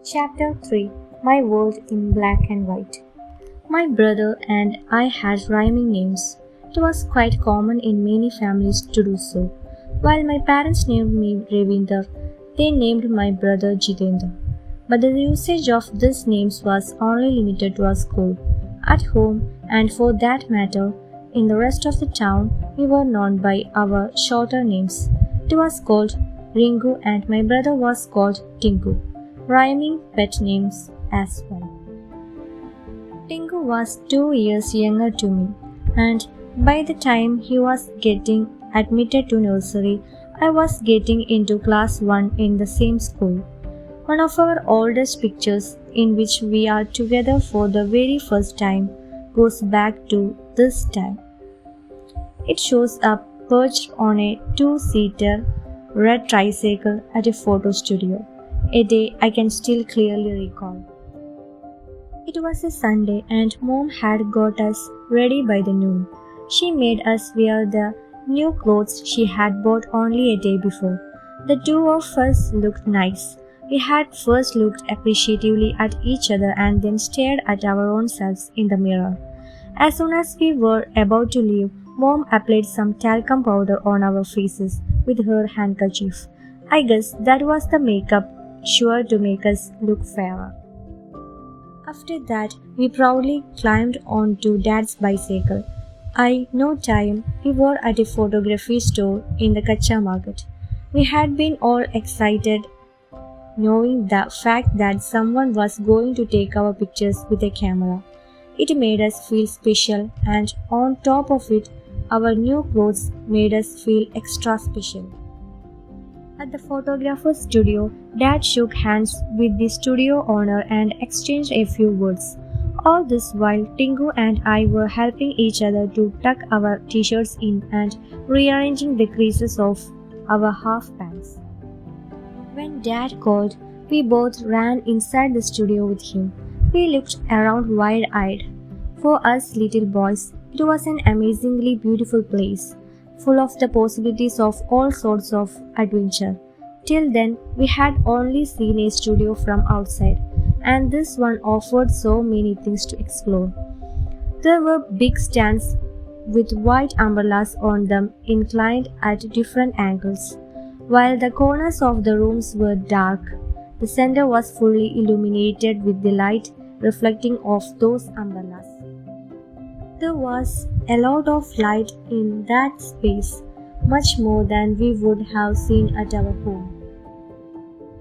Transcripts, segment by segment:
Chapter 3 My World in Black and White. My brother and I had rhyming names. It was quite common in many families to do so. While my parents named me Ravinder, they named my brother Jitendra. But the usage of these names was only limited to our school. At home, and for that matter, in the rest of the town, we were known by our shorter names. It was called Ringu and my brother was called Tinku, rhyming pet names as well. Tinku was 2 years younger to me, and by the time he was getting admitted to nursery, I was getting into class 1 in the same school. One of our oldest pictures, in which we are together for the very first time, goes back to this time. It shows up perched on a two-seater red tricycle at a photo studio, a day I can still clearly recall. It was a Sunday and Mom had got us ready by the noon. She made us wear the new clothes she had bought only a day before. The two of us looked nice. We had first looked appreciatively at each other and then stared at our own selves in the mirror. As soon as we were about to leave, Mom applied some talcum powder on our faces with her handkerchief. I guess that was the makeup sure to make us look fairer. After that, we proudly climbed onto Dad's bicycle. No time, we were at a photography store in the Kacha market. We had been all excited knowing the fact that someone was going to take our pictures with a camera. It made us feel special, and on top of it, our new clothes made us feel extra special. At the photographer's studio, Dad shook hands with the studio owner and exchanged a few words. All this while Tinku and I were helping each other to tuck our t-shirts in and rearranging the creases of our half pants. When Dad called, we both ran inside the studio with him. We looked around wide-eyed. For us little boys, it was an amazingly beautiful place, full of the possibilities of all sorts of adventure. Till then, we had only seen a studio from outside, and this one offered so many things to explore. There were big stands with white umbrellas on them inclined at different angles. While the corners of the rooms were dark, the center was fully illuminated with the light reflecting off those umbrellas. There was a lot of light in that space, much more than we would have seen at our home.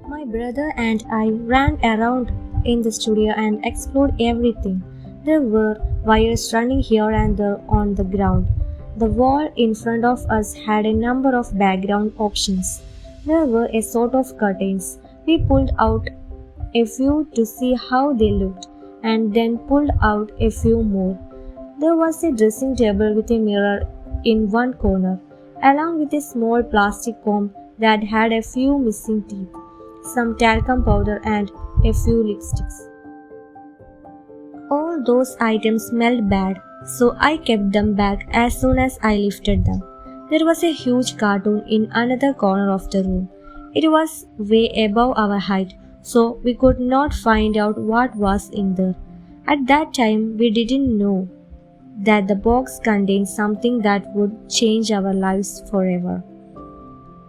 My brother and I ran around in the studio and explored everything. There were wires running here and there on the ground. The wall in front of us had a number of background options. There were a sort of curtains. We pulled out a few to see how they looked, and then pulled out a few more. There was a dressing table with a mirror in one corner, along with a small plastic comb that had a few missing teeth, some talcum powder, and a few lipsticks. All those items smelled bad, so I kept them back as soon as I lifted them. There was a huge cartoon in another corner of the room. It was way above our height, so we could not find out what was in there. At that time, we didn't know that the box contained something that would change our lives forever.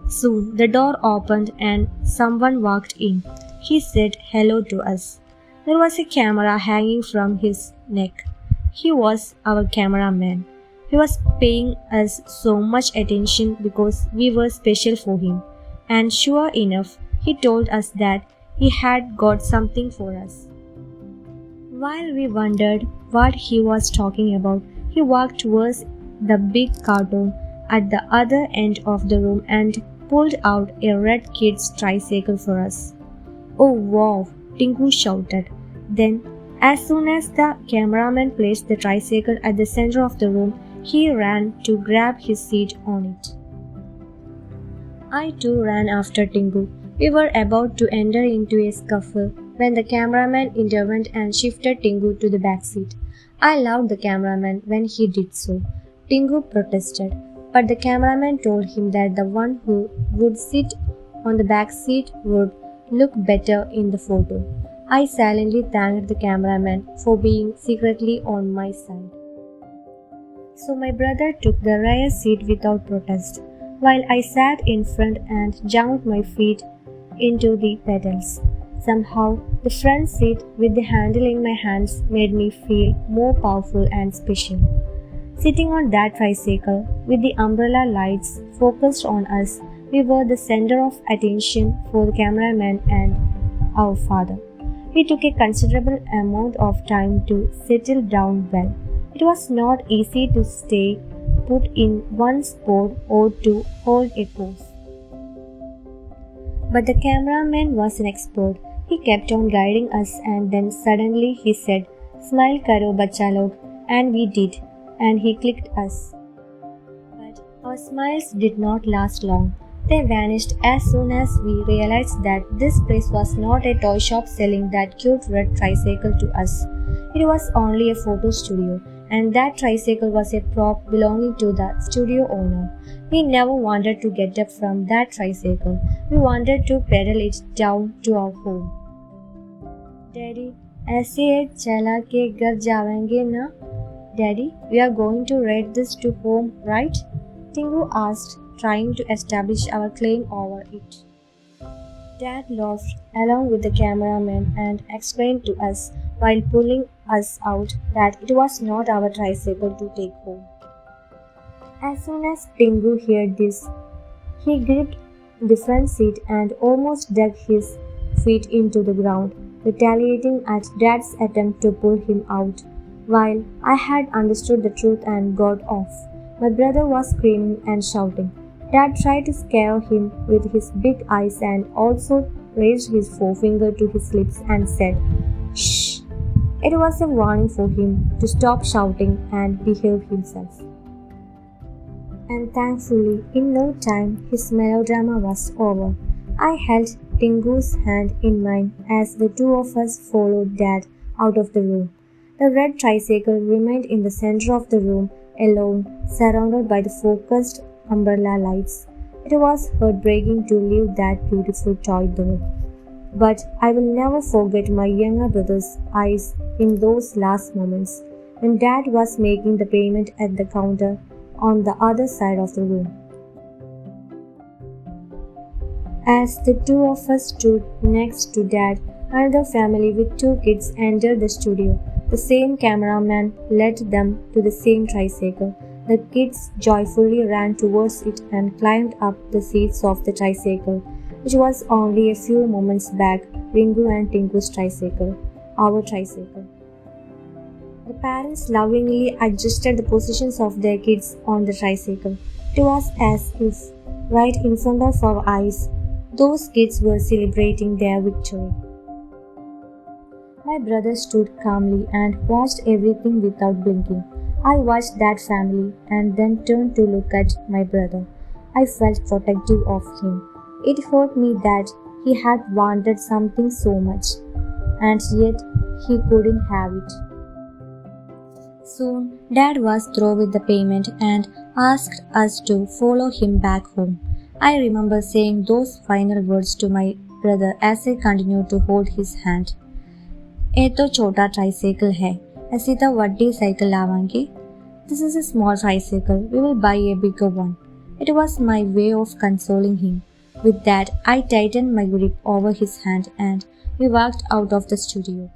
Soon the door opened and someone walked in. He said hello to us. There was a camera hanging from his neck. He was our cameraman. He was paying us so much attention because we were special for him. And sure enough, he told us that he had got something for us. While we wondered what he was talking about, he walked towards the big cartoon at the other end of the room and pulled out a red kid's tricycle for us. "Oh wow!" Tinku shouted. Then, as soon as the cameraman placed the tricycle at the center of the room, he ran to grab his seat on it. I too ran after Tinku. We were about to enter into a scuffle when the cameraman intervened and shifted Tinku to the back seat. I loved the cameraman when he did so. Tinku protested, but the cameraman told him that the one who would sit on the back seat would look better in the photo. I silently thanked the cameraman for being secretly on my side. So my brother took the rear seat without protest, while I sat in front and jammed my feet into the pedals. Somehow, the front seat with the handle in my hands made me feel more powerful and special. Sitting on that tricycle, with the umbrella lights focused on us, we were the center of attention for the cameraman and our father. We took a considerable amount of time to settle down well. It was not easy to stay put in one spot or to hold a pose. But the cameraman was an expert. He kept on guiding us and then suddenly he said, "Smile karo bacha log," and we did, and he clicked us. But our smiles did not last long. They vanished as soon as we realized that this place was not a toy shop selling that cute red tricycle to us. It was only a photo studio, and that tricycle was a prop belonging to the studio owner. We never wanted to get up from that tricycle. We wanted to pedal it down to our home. Daddy, ऐसे चला के घर जाएंगे ना? Daddy, we are going to ride this to home, right? Tingu asked, trying to establish our claim over it. Dad laughed along with the cameraman and explained to us while pulling us out that it was not our tricycle to take home. As soon as Tingu heard this, he gripped the front seat and almost dug his feet into the ground, retaliating at Dad's attempt to pull him out. While I had understood the truth and got off, my brother was screaming and shouting. Dad tried to scare him with his big eyes and also raised his forefinger to his lips and said, "Shh." It was a warning for him to stop shouting and behave himself. And thankfully, in no time, his melodrama was over. I held Tingu's hand in mine as the two of us followed Dad out of the room. The red tricycle remained in the center of the room, alone, surrounded by the focused umbrella lights. It was heartbreaking to leave that beautiful toy there. But I will never forget my younger brother's eyes in those last moments when Dad was making the payment at the counter on the other side of the room. As the two of us stood next to Dad, another family with two kids entered the studio. The same cameraman led them to the same tricycle. The kids joyfully ran towards it and climbed up the seats of the tricycle, which was only a few moments back Ringu and Tingu's tricycle, our tricycle. The parents lovingly adjusted the positions of their kids on the tricycle. It was as if, right in front of our eyes, those kids were celebrating their victory. My brother stood calmly and watched everything without blinking. I watched that family and then turned to look at my brother. I felt protective of him. It hurt me that he had wanted something so much, and yet he couldn't have it. Soon, Dad was through with the payment and asked us to follow him back home. I remember saying those final words to my brother as I continued to hold his hand. "ये तो छोटा tricycle है, ऐसी तो वड्डी cycle लावांगे. This is a small tricycle, we will buy a bigger one." It was my way of consoling him. With that, I tightened my grip over his hand and we walked out of the studio.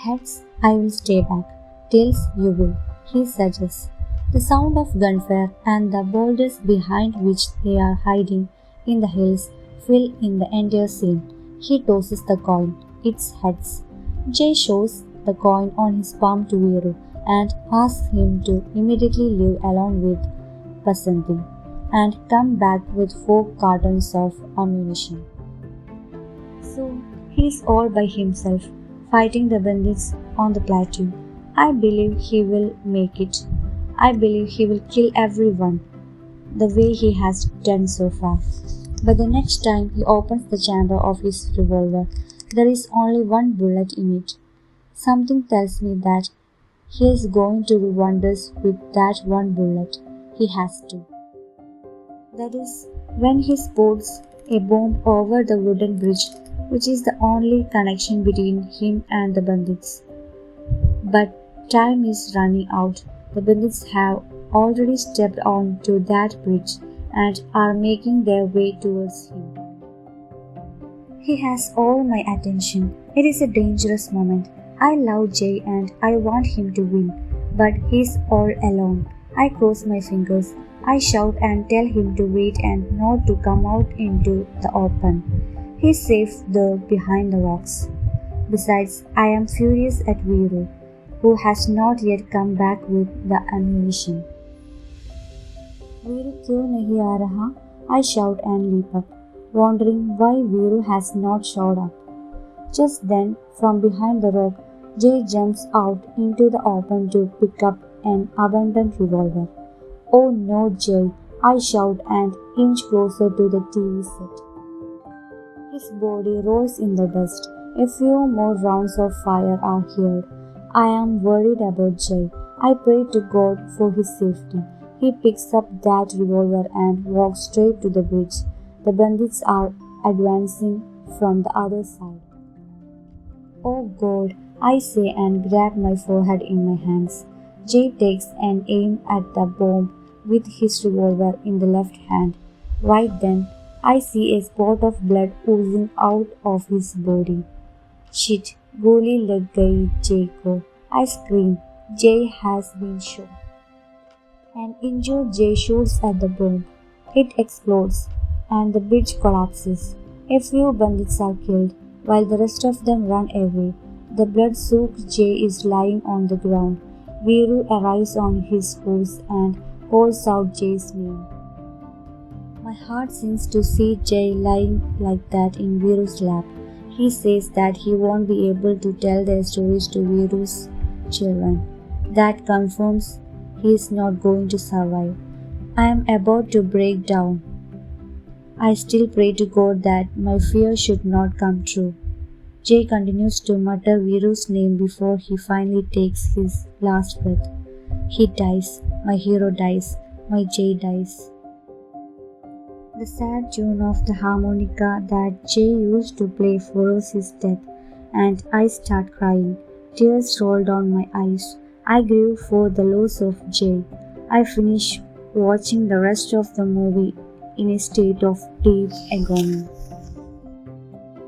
"Heads, I will stay back. Tails, you will," he suggests. The sound of gunfire and the boulders behind which they are hiding in the hills fill in the entire scene. He tosses the coin. It's heads. Jay shows the coin on his palm to Viru and asks him to immediately leave along with Vasanthi and come back with 4 cartons of ammunition. Soon he's all by himself, fighting the bandits on the plateau. I believe he will make it. I believe he will kill everyone the way he has done so far. But the next time he opens the chamber of his revolver, there is only one bullet in it. Something tells me that he is going to do wonders with that one bullet. He has to. That is when he spots a bomb over the wooden bridge which is the only connection between him and the bandits. But time is running out. The bandits have already stepped onto that bridge and are making their way towards him. He has all my attention. It is a dangerous moment. I love Jay and I want him to win, but he's all alone. I cross my fingers. I shout and tell him to wait and not to come out into the open. He's safe there behind the rocks. Besides, I am furious at Viru, who has not yet come back with the ammunition. Viru kyun nahi aa raha? I shout and leap up, wondering why Viru has not showed up. Just then, from behind the rock, Jay jumps out into the open to pick up an abandoned revolver. Oh no, Jay! I shout and inch closer to the TV set. His body rolls in the dust. A few more rounds of fire are heard. I am worried about Jay. I pray to God for his safety. He picks up that revolver and walks straight to the bridge. The bandits are advancing from the other side. Oh God, I say and grab my forehead in my hands. Jay takes an aim at the bomb with his revolver in the left hand. Right then, I see a spot of blood oozing out of his body. Shit, goli lag gayi Jay ko. I scream. Jay has been shot. An injured Jay shoots at the bomb. It explodes, and the bridge collapses. A few bandits are killed, while the rest of them run away. The blood-soaked Jay is lying on the ground. Viru arrives on his horse and calls out Jay's name. My heart sinks to see Jay lying like that in Viru's lap. He says that he won't be able to tell their stories to Viru's children. That confirms he is not going to survive. I am about to break down. I still pray to God that my fear should not come true. Jay continues to mutter Viru's name before he finally takes his last breath. He dies. My hero dies. My Jay dies. The sad tune of the harmonica that Jay used to play follows his death, and I start crying. Tears roll down my eyes. I grieve for the loss of Jay. I finish watching the rest of the movie in a state of deep agony.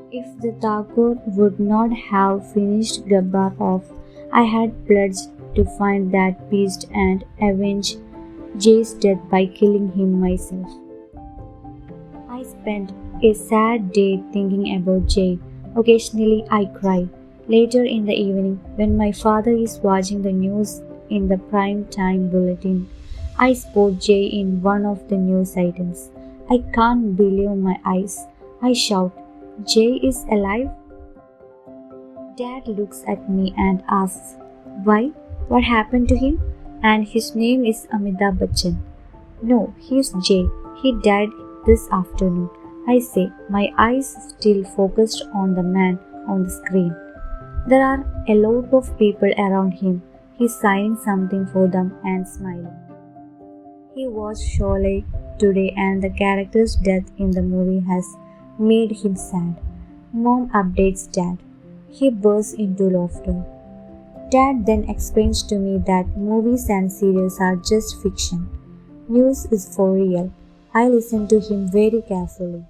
If the Thakur would not have finished Gabbar off, I had pledged to find that beast and avenge Jay's death by killing him myself. I spent a sad day thinking about Jay. Occasionally I cry. Later in the evening, when my father is watching the news in the prime time bulletin, I spot Jay in one of the news items. I can't believe my eyes. I shout, Jay is alive? Dad looks at me and asks, why? What happened to him? And his name is Amitabh Bachchan. No, he's Jay. He died this afternoon. I say, my eyes still focused on the man on the screen. There are a lot of people around him. He's signing something for them and smiling. He watched Sholay today and the character's death in the movie has made him sad. Mom updates Dad. He bursts into laughter. Dad then explains to me that movies and serials are just fiction. News is for real. I listen to him very carefully.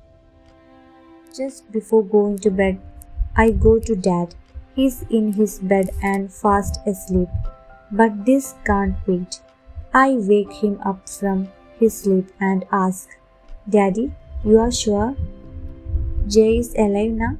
Just before going to bed, I go to Dad. He's in his bed and fast asleep. But this can't wait. I wake him up from his sleep and ask, Daddy, you are sure Jay is alive now?